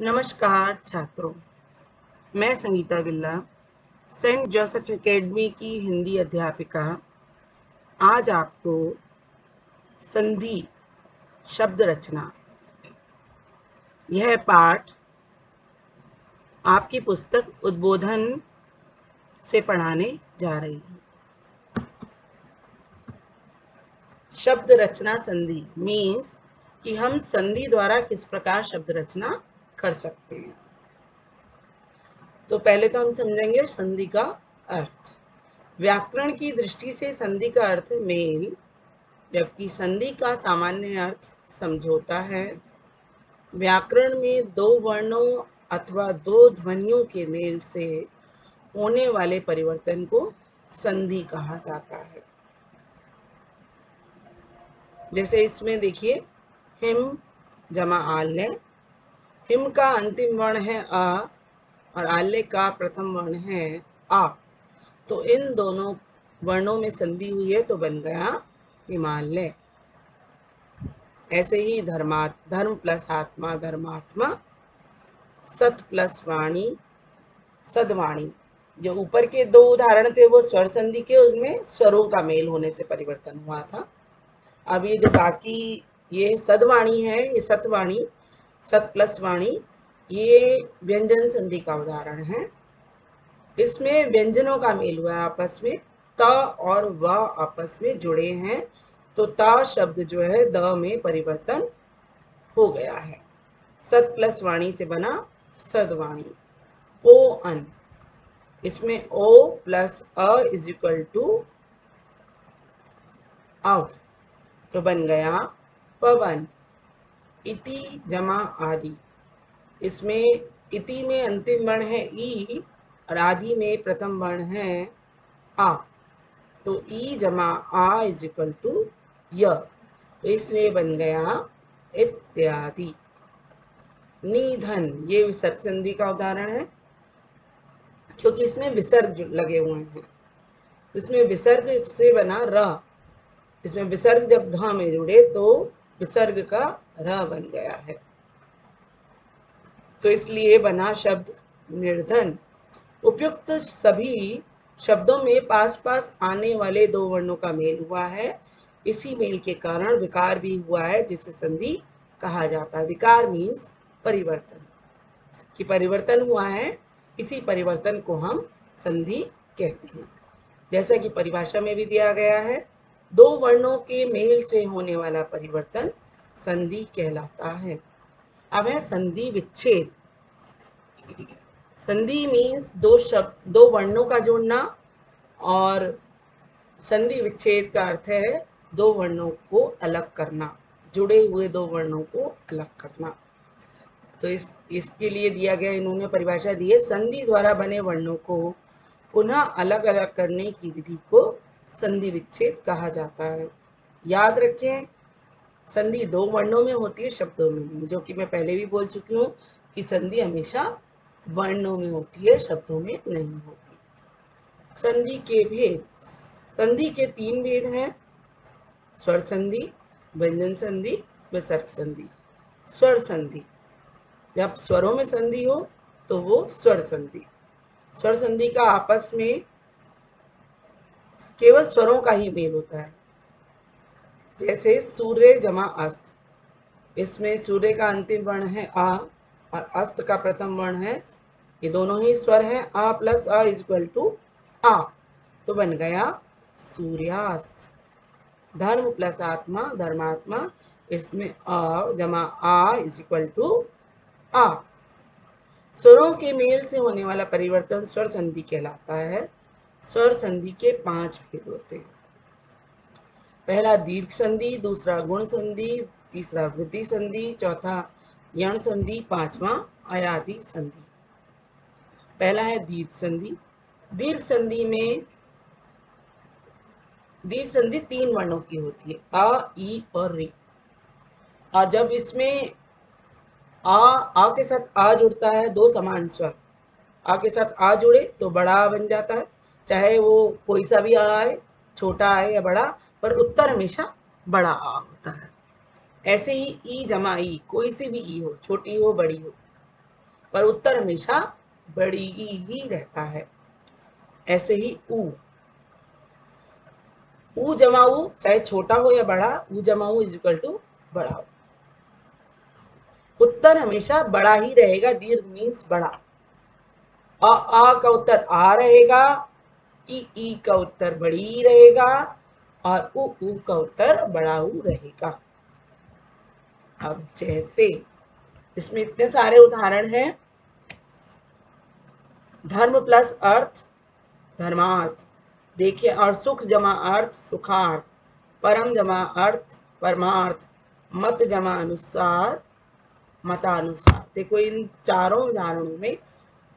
नमस्कार छात्रों, मैं संगीता बिल्ला, सेंट जोसेफ एकेडमी की हिंदी अध्यापिका। आज आपको संधि शब्द रचना यह पाठ आपकी पुस्तक उद्बोधन से पढ़ाने जा रही हूँ। शब्द रचना संधि मीन्स कि हम संधि द्वारा किस प्रकार शब्द रचना कर सकते हैं। तो पहले तो हम समझेंगे संधि का अर्थ। व्याकरण की दृष्टि से संधि का अर्थ मेल, जबकि संधि का सामान्य अर्थ समझौता है। व्याकरण में दो वर्णों अथवा दो ध्वनियों के मेल से होने वाले परिवर्तन को संधि कहा जाता है। जैसे इसमें देखिए, हिम जमा आल्य। हिम का अंतिम वर्ण है अ और आल्य का प्रथम वर्ण है आ। तो इन दोनों वर्णों में संधि हुई है तो बन गया हिमालय। ऐसे ही धर्म प्लस आत्मा धर्मात्मा, सत प्लस वाणी सदवाणी। जो ऊपर के दो उदाहरण थे वो स्वर संधि के, उसमें स्वरों का मेल होने से परिवर्तन हुआ था। अब ये जो बाकी ये सदवाणी है, ये सतवाणी, सत प्लस वाणी, ये व्यंजन संधि का उदाहरण है। इसमें व्यंजनों का मेल हुआ है आपस में, त और व आपस में जुड़े हैं, तो ता शब्द जो है द में परिवर्तन हो गया है। सत प्लस वाणी से बना सदवाणी। ओ अन, इसमें ओ प्लस अ इज इक्वल टू अव, तो बन गया पवन। इति जमा आदि, इसमें इति में अंतिम वर्ण है ई और आदि में प्रथम वर्ण है आ, तो ई जमा आ इज इक्वल टू य, तो इसलिए बन गया इत्यादि। निधन, ये विसर्ग संधि का उदाहरण है, क्योंकि इसमें विसर्ग लगे हुए हैं। इसमें विसर्ग से बना र, इसमें विसर्ग जब ध में जुड़े तो विसर्ग का र बन गया है, तो इसलिए बना शब्द निर्धन। उपयुक्त सभी शब्दों में पास पास आने वाले दो वर्णों का मेल हुआ है। इसी मेल के कारण विकार भी हुआ है, जिसे संधि कहा जाता है। विकार मीन्स परिवर्तन, कि परिवर्तन हुआ है, इसी परिवर्तन को हम संधि कहते हैं। जैसा कि परिभाषा में भी दिया गया है, दो वर्णों के मेल से होने वाला परिवर्तन संधि कहलाता है। अब है संधि विच्छेद। संधि मीन्स दो वर्णों का जोड़ना, और संधि विच्छेद का अर्थ है दो वर्णों को अलग करना, जुड़े हुए दो वर्णों को अलग करना। तो इसके लिए दिया गया, इन्होंने परिभाषा दी है, संधि द्वारा बने वर्णों को पुनः अलग अलग करने की विधि को संधि विच्छेद कहा जाता है। याद रखें, संधि दो वर्णों में होती है, शब्दों में नहीं, जो कि मैं पहले भी बोल चुकी हूँ कि संधि हमेशा वर्णों में होती है, शब्दों में नहीं होती। संधि के भेद, संधि के तीन भेद हैं, स्वर संधि, व्यंजन संधि, विसर्ग संधि। स्वर संधि, जब स्वरों में संधि हो तो वो स्वर संधि। स्वर संधि का आपस में केवल स्वरों का ही मेल होता है। जैसे सूर्य जमा अस्त, इसमें सूर्य का अंतिम वर्ण है आ और अस्त का प्रथम वर्ण है, ये दोनों ही स्वर है, आ प्लस आ इज इक्वल टू आ, तो बन गया सूर्यास्त। धर्म प्लस आत्मा धर्मात्मा, इसमें अ जमा आ इज इक्वल टू आ। स्वरों के मेल से होने वाला परिवर्तन स्वर संधि कहलाता है। स्वर संधि के 5 भेद होते हैं। पहला दीर्घ संधि, दूसरा गुण संधि, तीसरा वृद्धि संधि, चौथा यण संधि, पांचवा अयादि संधि। पहला है दीर्घ संधि। दीर्घ संधि में दीर्घ संधि 3 वर्णों की होती है, अ, ई और रि। और जब इसमें आ के साथ आ जुड़ता है, दो समान स्वर आ के साथ आ जुड़े तो बड़ा आ बन जाता है, चाहे वो कोई सा भी आ आए, छोटा आए या बड़ा, पर उत्तर हमेशा बड़ा आ होता है। ऐसे ही ई जमा ई, कोई सी भी ई हो, छोटी हो बड़ी हो, पर उत्तर हमेशा बड़ी ही रहता है। ऐसे ही ऊ जमा ऊ, चाहे छोटा हो या बड़ा, ऊ जमा ऊ इज इक्वल टू बड़ा हो। उत्तर हमेशा बड़ा ही रहेगा, दीर्घ मीन्स बड़ा। आ का उत्तर आ रहेगा, ई का उत्तर बड़ी रहेगा, और ऊ का उत्तर बड़ा ऊ रहेगा। अब जैसे इसमें इतने सारे उदाहरण हैं। धर्म प्लस अर्थ धर्मार्थ, देखिए, और सुख जमा अर्थ सुखार्थ, परम जमा अर्थ परमार्थ, मत जमा अनुसार मतानुसार। देखो इन चारों उदाहरणों में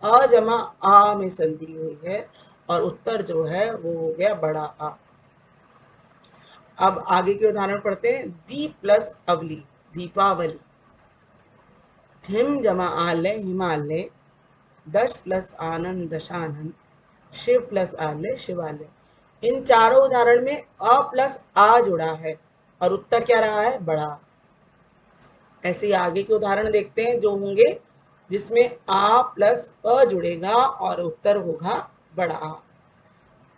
अ जमा आ में संधि हुई है और उत्तर जो है वो हो गया बड़ा आ। अब आगे के उदाहरण पढ़ते हैं। दीप प्लस अवली दीपावली, हिम जमा आलय हिमालय, दश प्लस आनंद दशानन, शिव प्लस आलय शिवालय। इन चारों उदाहरण में अ प्लस आ जुड़ा है और उत्तर क्या रहा है? बड़ा। ऐसे ही आगे के उदाहरण देखते हैं जो होंगे जिसमें आ प्लस अ जुड़ेगा और उत्तर होगा बड़ा आ।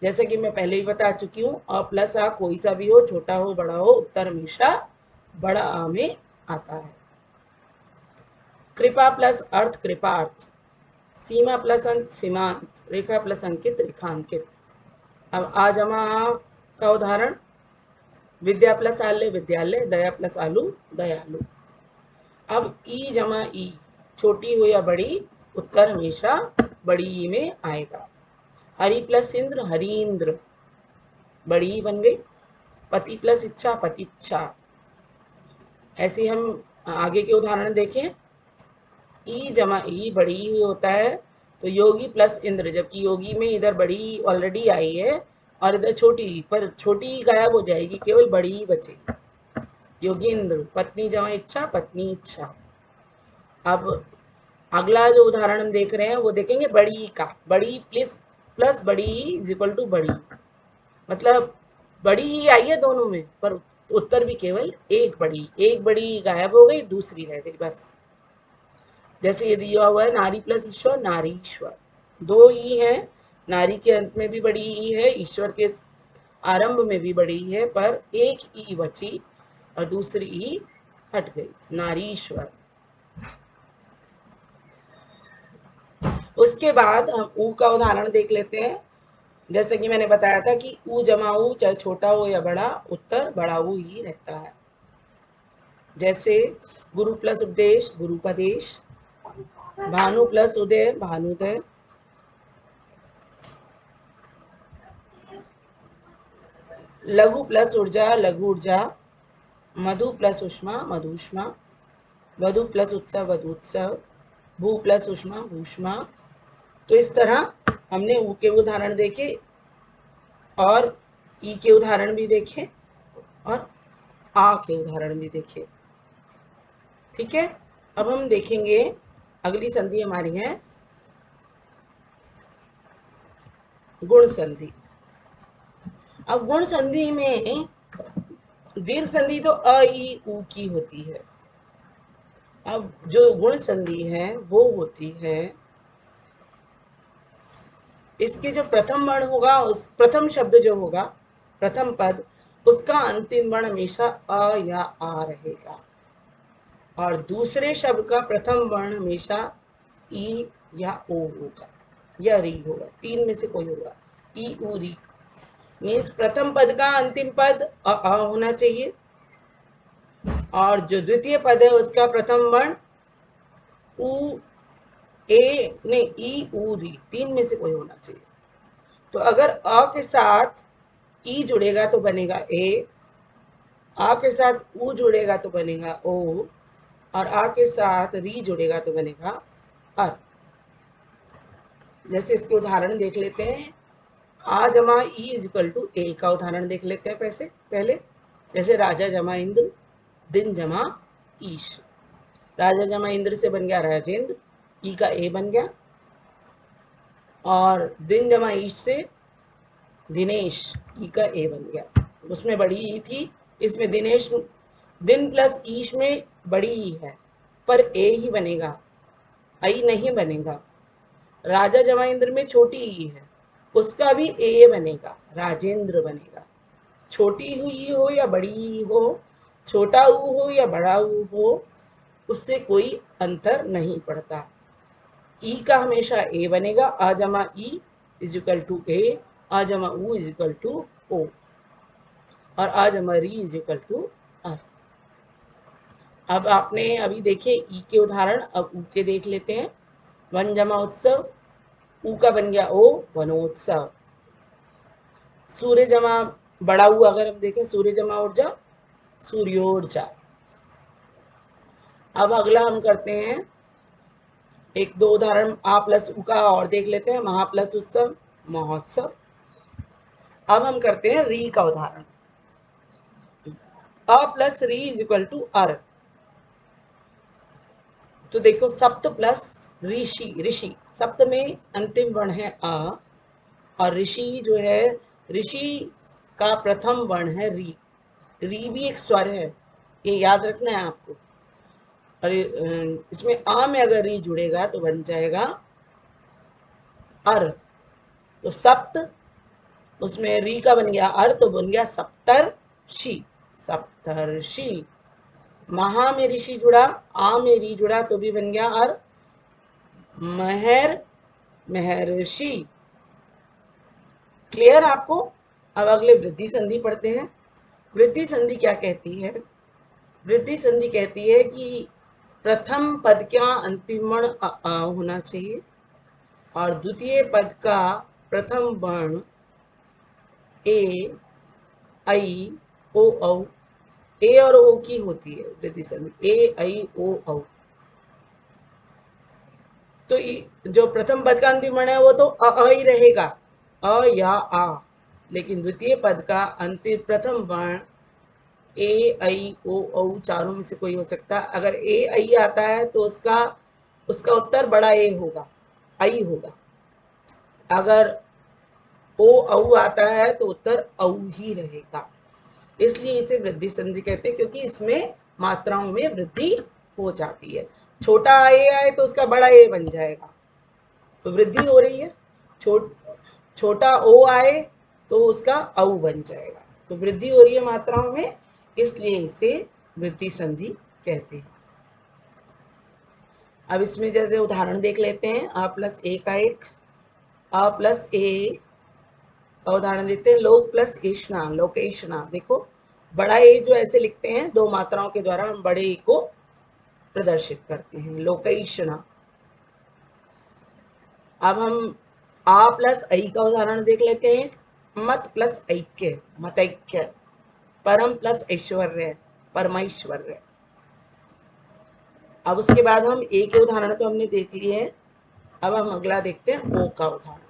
जैसे कि मैं पहले ही बता चुकी हूँ, अ प्लस आ कोई सा भी हो, छोटा हो बड़ा हो, उत्तर हमेशा बड़ा आ में आता है। कृपा प्लस अर्थ कृपार्थ, सीमा प्लस अंत सीमांत, रेखा प्लस अंकित रेखांकित। अब आ जमा आ का उदाहरण, विद्या प्लस आल्य विद्यालय, दया प्लस आलू दयालु। अब ई जमा ई, छोटी हो या बड़ी, उत्तर हमेशा बड़ी ई में आएगा। हरि प्लस इंद्र हरीन्द्र, बड़ी ई बन गई। पति प्लस इच्छा पतिच्छा। ऐसे हम आगे के उदाहरण देखें। ई जमा ई बड़ी ई होता है तो योगी प्लस इंद्र, जबकि योगी में इधर बड़ी ऑलरेडी आई है और इधर छोटी, पर छोटी गायब हो जाएगी, केवल बड़ी ही बचेगी। योगींद्र। पत्नी जमा इच्छा पत्नी इच्छा। अब अगला जो उदाहरण हम देख रहे हैं वो देखेंगे बड़ी का, बड़ी प्लस बड़ी इज इक्वल टू बड़ी, मतलब बड़ी ही आई है दोनों में, पर उत्तर भी केवल एक बड़ी गायब हो गई, दूसरी रह गई बस। जैसे ये दिया हुआ है नारी प्लस ईश्वर नारीश्वर, दो ई है, नारी के अंत में भी बड़ी ई है, ईश्वर के आरंभ में भी बड़ी ई है, पर एक ई बची और दूसरी ई हट गई, नारीश्वर। उसके बाद हम ऊ का उदाहरण देख लेते हैं। जैसे कि मैंने बताया था कि ऊ जमा ऊ, चाहे छोटा हो या बड़ा, उत्तर बड़ा ऊ ही रहता है। जैसे गुरु प्लस उपदेश गुरुपदेश, भानु प्लस उदय भानुदय, लघु प्लस ऊर्जा लघु ऊर्जा, मधु प्लस उष्मा मधुष्मा, वधु प्लस उत्सव वधुत्सव, भू प्लस उष्मा भूष्मा। तो इस तरह हमने ऊ के उदाहरण देखे और ई के उदाहरण भी देखे और आ के उदाहरण भी देखे। ठीक है, अब हम देखेंगे अगली संधि हमारी है गुण संधि। अब गुण संधि में दीर्घ संधि तो अ ई उ की होती है। अब जो गुण संधि है वो होती है, इसके जो प्रथम वर्ण होगा, उस प्रथम शब्द जो होगा, प्रथम पद, उसका अंतिम वर्ण हमेशा अ या आ रहेगा और दूसरे शब्द का प्रथम वर्ण हमेशा ई या ओ होगा या री होगा, तीन में से कोई होगा। ई उ री मीन्स प्रथम पद का अंतिम पद अ होना चाहिए और जो द्वितीय पद है उसका प्रथम वर्ण उ ए नहीं ई उ री, तीन में से कोई होना चाहिए। तो अगर अ के साथ ई जुड़ेगा तो बनेगा ए, आ के साथ उ जुड़ेगा तो बनेगा ओ और आ के साथ री जुड़ेगा तो बनेगा अर। जैसे इसके उदाहरण देख लेते हैं। आ जमा ई इज इक्वल टू ए का उदाहरण देख लेते हैं पहले। जैसे राजा जमा इंद्र, दिन जमा ईश। राजा जमा इंद्र से बन गया राजेंद्र, ई का ए बन गया, और दिन जमा ईश से दिनेश, ई का ए बन गया। उसमें बड़ी ई थी, इसमें दिनेश, दिन प्लस ईश में बड़ी ई है पर ए ही बनेगा, आई नहीं बनेगा। राजा जमा इंद्र में छोटी ई है, उसका भी ए बनेगा, राजेंद्र बनेगा। छोटी हुई हो या बड़ी हो, छोटा ऊ हो या बड़ा ऊ हो, उससे कोई अंतर नहीं पड़ता। ई का हमेशा ए बनेगा, आ जमा ई इज इक्वल टू ए, आ जमा ऊ इज इक्वल टू ओ, और आ जमा री इज इक्वल टू आर। अब आपने अभी देखे ई के उदाहरण, अब ऊ के देख लेते हैं। वन जमा उत्सव, ऊ का बन गया ओ, वनोत्सव। सूर्य जमा बड़ा ऊ अगर हम देखें, सूर्य जमा ऊर्जा, सूर्योर्जा। अब अगला हम करते हैं एक दो उदाहरण आ प्लस उ का और देख लेते हैं। महा प्लस उत्सव, महोत्सव। अब हम करते हैं री का उदाहरण। अ प्लस री इज इक्वल टू अर। तो देखो सप्त प्लस ऋषि, ऋषि सप्त में अंतिम वर्ण है अ, और ऋषि जो है, ऋषि का प्रथम वर्ण है री। री भी एक स्वर है, ये याद रखना है आपको। और इसमें आ में अगर री जुड़ेगा तो बन जाएगा अर। तो सप्त, उसमें री का बन गया अर, तो बन गया सप्तर्षि, सप्तर्षि। महा में ऋषि जुड़ा, आ में री जुड़ा तो भी बन गया अर, महर, महर्षि। क्लियर आपको? अब अगले वृद्धि संधि पढ़ते हैं। वृद्धि संधि क्या कहती है? वृद्धि संधि कहती है कि प्रथम पद का अंतिम वर्ण अ होना चाहिए, और द्वितीय पद का प्रथम वर्ण ए, आई, ओ, औ। ए और ओ की होती है वृद्धि संधि, ए, आई, ओ, औ। तो जो प्रथम पद का अंतिम वर्ण है वो तो अ ही रहेगा, अ या आ। लेकिन द्वितीय पद का अंतिम प्रथम वर्ण ए, आई, ओ, औ चारों में से कोई हो सकता है। अगर ए, आई आता है तो उसका उत्तर बड़ा ए होगा, आई होगा। अगर ओ, औ आता है तो उत्तर औ ही रहेगा। इसलिए इसे वृद्धि संधि कहते हैं, क्योंकि इसमें मात्राओं में वृद्धि हो जाती है। छोटा ए आए तो उसका बड़ा ए बन जाएगा, तो वृद्धि हो रही है। छोटा ओ आए तो उसका औ बन जाएगा, तो वृद्धि हो रही है मात्राओं में, इसलिए इसे वृद्धि संधि कहते हैं। अब इसमें जैसे उदाहरण देख लेते हैं। आ प्लस ए का एक, आ प्लस ए का उदाहरण देते हैं। लोक प्लस इष्णा, लोकेशना। देखो बड़ा ए जो ऐसे लिखते हैं, दो मात्राओं के द्वारा हम बड़े ए को प्रदर्शित करते हैं, लोकेशना। अब हम आ प्लस आई का उदाहरण देख लेते हैं। मत प्लस ऐक्य, मतैक्य। परम प्लस ऐश्वर्य, परमैश्वर्य। अब उसके बाद हम ए के उदाहरण तो हमने देख लिए हैं। अब हम अगला देखते हैं ओ का उदाहरण।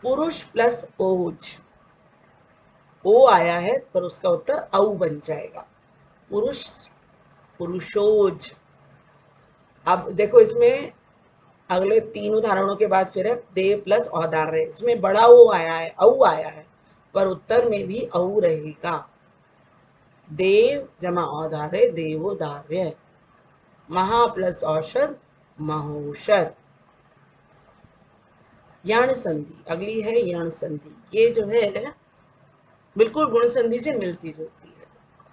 पुरुष प्लस ओज, ओ आया है पर उसका उत्तर औ बन जाएगा, पुरुष, पुरुषोज। अब देखो इसमें अगले तीन उदाहरणों के बाद फिर है देव प्लस औदार्य। इसमें बड़ा ओ आया है, औ आया है, पर उत्तर में भी औ रहेगा। देव जमा औदार्य, देवोदार्य। महा प्लस औषध, महोषध। यण संधि अगली है, यण संधि। ये जो है बिल्कुल गुण संधि से मिलती जुलती है,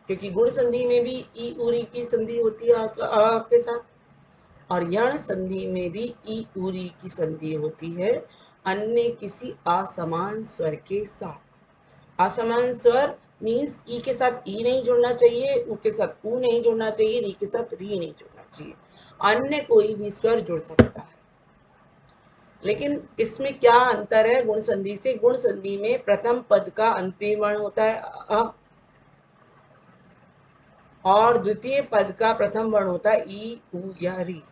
क्योंकि गुण संधि में भी ई उरी की संधि होती है आ के साथ, और यण संधि में भी ई उरी की संधि होती है अन्य किसी असमान स्वर के साथ। असमान स्वर मीन्स ई के साथ ई नहीं जुड़ना चाहिए, ऊ के साथ ऊ नहीं जुड़ना चाहिए, री के साथ री नहीं जुड़ना चाहिए, अन्य कोई भी स्वर जुड़ सकता है। लेकिन इसमें क्या अंतर है गुण संधि से? गुण संधि में प्रथम पद का अंतिम वर्ण होता है अ, और द्वितीय पद का प्रथम वर्ण होता है ई, उ या री।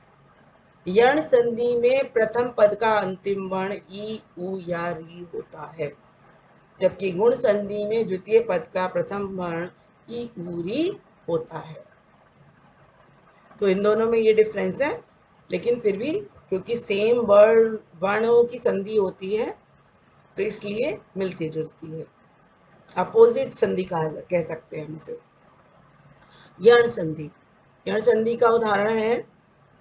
यण संधि में प्रथम पद का अंतिम वर्ण ई, उ या री होता है, जबकि गुण संधि में द्वितीय पद का प्रथम वर्ण ई, उ, री होता है। तो इन दोनों में ये डिफरेंस है, लेकिन फिर भी क्योंकि सेम वर्णों की संधि होती है तो इसलिए मिलती जुलती है। अपोजिट संधि कह सकते हैं हम इसे। यण संधि, यण संधि का उदाहरण है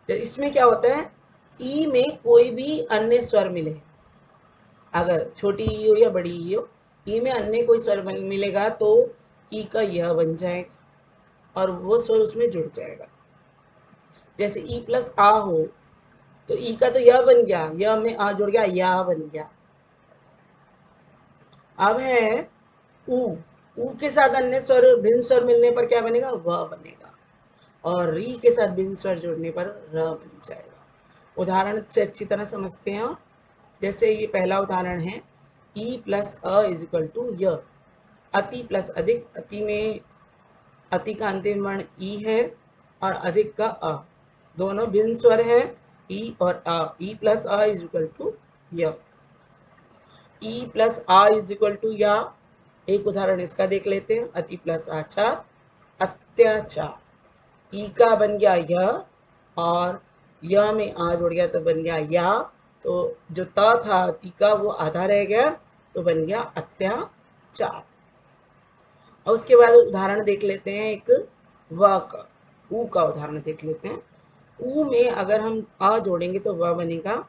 तो इसमें क्या होता है, ई में कोई भी अन्य स्वर मिले, अगर छोटी ई हो या बड़ी ई हो, ई में अन्य कोई स्वर मिलेगा तो ई का यह बन जाएगा और वो स्वर उसमें जुड़ जाएगा। जैसे ई प्लस आ हो तो ई का तो यह बन गया, यह में आ जुड़ गया, या बन गया। अब है ऊ, ऊ के साथ अन्य स्वर भिन्न स्वर मिलने पर क्या बनेगा, वह बनेगा, और री के साथ भिन्न स्वर जुड़ने पर र बन जाएगा। उदाहरण से अच्छी तरह समझते हैं। जैसे ये पहला उदाहरण है, ई प्लस अ इज इक्वल टू य, अति प्लस अधिक, अति में अति का अंतिम वर्ण ई है और अधिक का अ, दोनों भिन्न स्वर हैं, ई और अ। ई प्लस अ इज इक्वल टू य, ई प्लस आ इज इक्वल टू या। एक उदाहरण इसका देख लेते हैं, अति प्लस आचार, अत्याचार। ई का बन गया य और य में आ जुड़ गया तो बन गया या, तो जो त था अति का वो आधा रह गया तो बन गया अत्याचार। और उसके बाद उदाहरण देख लेते हैं एक व का, ऊ का उदाहरण देख लेते हैं। ऊ में अगर हम अ जोड़ेंगे तो व बनेगा,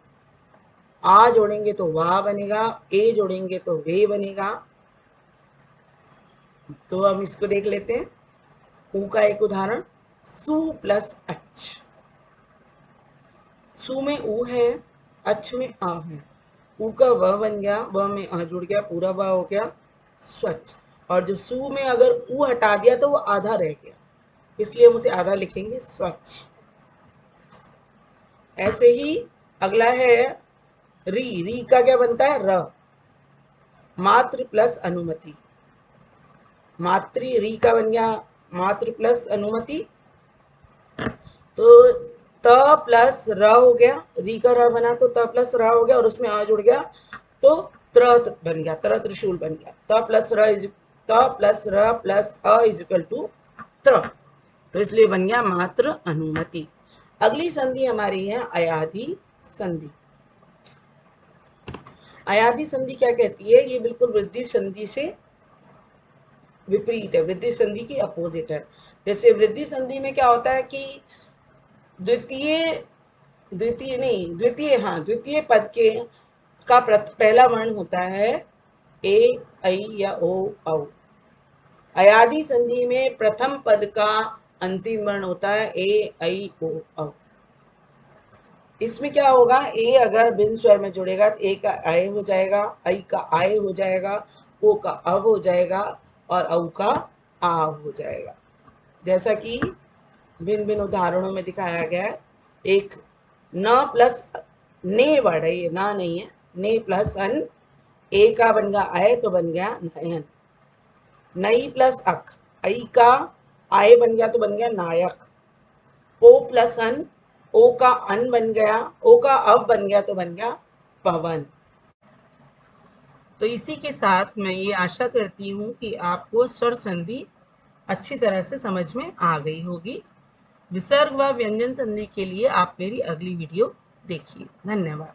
आ जोड़ेंगे तो वाह बनेगा, ए जोड़ेंगे तो वे बनेगा। तो हम इसको देख लेते हैं। ऊ का एक उदाहरण, सु प्लस अच। सु में ऊ है, अच में आ है, ऊ का व बन गया, व में आ जुड़ गया, पूरा व हो गया स्वच्छ। और जो सु में अगर ऊ हटा दिया तो वो आधा रह गया, इसलिए हम उसे आधा लिखेंगे स्वच्छ। ऐसे ही अगला है री, री का क्या बनता है, र, मात्र प्लस अनुमति। मातृ, री का बन गया मात्र प्लस अनुमति, तो त प्लस र हो गया, री का र बना तो त प्लस र हो गया और उसमें आ जुड़ गया तो त्र बन गया, त्र त्रिशूल बन गया। त प्लस र प्लस अ इज इक्वल टू त्र, तो इसलिए बन गया मात्र अनुमति। अगली संधि हमारी है अयाधि संधि। अयाधि संधि क्या कहती है, ये बिल्कुल वृद्धि संधि से विपरीत है, वृद्धि संधि की अपोजिट है। जैसे वृद्धि संधि में क्या होता है कि द्वितीय पद के का पहला वर्ण होता है ए, ऐ या ओ, औ। अयाधि संधि में प्रथम पद का अंतिम वर्ण होता है ए, ऐ, ओ, औ। इसमें क्या होगा, ए अगर भिन्न स्वर में जुड़ेगा तो ए का आय हो जाएगा, ऐ का आय हो जाएगा, ओ का अब हो जाएगा और औ का आ हो जाएगा। जैसा कि भिन्न भिन्न उदाहरणों में दिखाया गया है। एक न प्लस ने वर्ड है, ये ना नहीं है, ने प्लस अन, ए का बन गया आय तो बन गया नयन। नई प्लस अक, ऐ का आय बन गया तो बन गया नायक। ओ प्लस अन, ओ का अन बन गया, ओ का अब बन गया तो बन गया पवन। तो इसी के साथ मैं ये आशा करती हूँ कि आपको स्वर संधि अच्छी तरह से समझ में आ गई होगी। विसर्ग व व्यंजन संधि के लिए आप मेरी अगली वीडियो देखिए। धन्यवाद।